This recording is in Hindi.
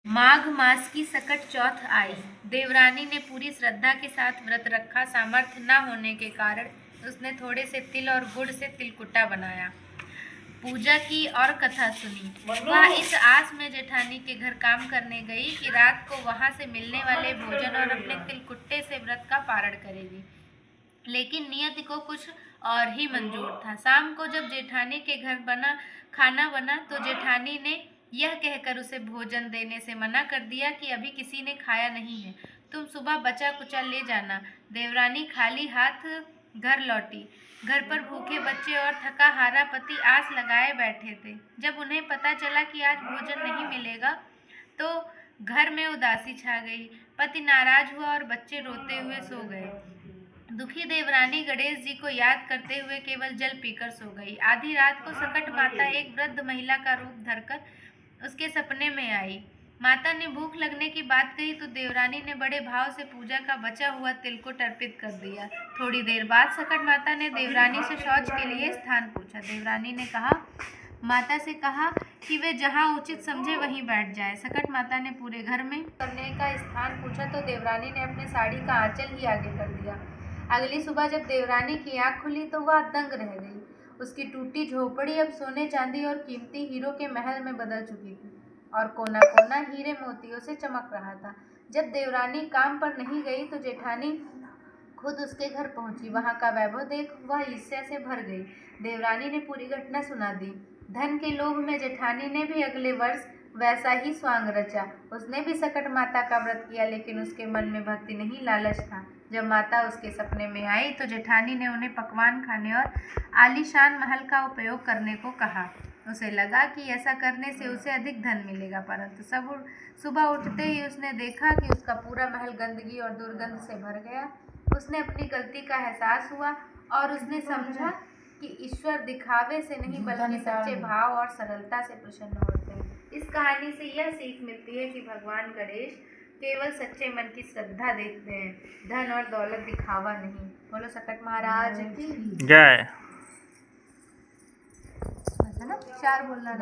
माघ मास की सकट चौथ आई। देवरानी ने पूरी श्रद्धा के साथ व्रत रखा। सामर्थ्य न होने के कारण उसने थोड़े से तिल और गुड़ से तिलकुटा बनाया, पूजा की और कथा सुनी। वह इस आस में जेठानी के घर काम करने गई कि रात को वहां से मिलने वाले भोजन और अपने तिलकुट्टे से व्रत का पारण करेगी। लेकिन नियति को कुछ और ही मंजूर था। शाम को जब जेठानी के घर खाना बना तो जेठानी ने यह कहकर उसे भोजन देने से मना कर दिया कि अभी किसी ने खाया नहीं है, तुम सुबह बचा कुचा ले जाना। देवरानी खाली हाथ घर लौटी। घर पर भूखे बच्चे और थका हारा पति आस लगाए बैठे थे। जब उन्हें पता चला कि आज भोजन नहीं मिलेगा तो घर में उदासी छा गई। पति नाराज हुआ और बच्चे रोते हुए सो गए। दुखी देवरानी गणेश जी को याद करते हुए केवल जल पीकर सो गई। आधी रात को सकट माता एक वृद्ध महिला का रूप धरकर उसके सपने में आई। माता ने भूख लगने की बात कही तो देवरानी ने बड़े भाव से पूजा का बचा हुआ तिलकुट अर्पित कर दिया। थोड़ी देर बाद सकट माता ने देवरानी से शौच के लिए स्थान पूछा। देवरानी ने माता से कहा कि वे जहाँ उचित समझे वहीं बैठ जाए। सकट माता ने पूरे घर में करने का स्थान पूछा तो देवरानी ने अपने साड़ी का आंचल ही आगे कर दिया। अगली सुबह जब देवरानी की आंख खुली तो वह दंग रह गई। उसकी टूटी झोपड़ी अब सोने चांदी और कीमती हीरो के महल में बदल चुकी थी और कोना कोना हीरे मोतियों से चमक रहा था। जब देवरानी काम पर नहीं गई तो जेठानी खुद उसके घर पहुंची। वहां का वैभव देख वह ईर्ष्या से भर गई। देवरानी ने पूरी घटना सुना दी। धन के लोभ में जेठानी ने भी अगले वर्ष वैसा ही स्वांग रचा। उसने भी सकट माता का व्रत किया, लेकिन उसके मन में भक्ति नहीं, लालच था। जब माता उसके सपने में आई तो जेठानी ने उन्हें पकवान खाने और आलीशान महल का उपयोग करने को कहा। उसे लगा कि ऐसा करने से उसे अधिक धन मिलेगा, परंतु सुबह उठते ही उसने देखा कि उसका पूरा महल गंदगी और दुर्गंध से भर गया। उसने अपनी गलती का एहसास हुआ और उसने समझा कि ईश्वर दिखावे से नहीं बल्कि सच्चे भाव और सरलता से प्रसन्न होते हैं। इस कहानी से यह सीख मिलती है कि भगवान गणेश केवल सच्चे मन की श्रद्धा देखते हैं, धन और दौलत दिखावा नहीं। बोलो सकट महाराज की जय। है ना, 4 बोलना।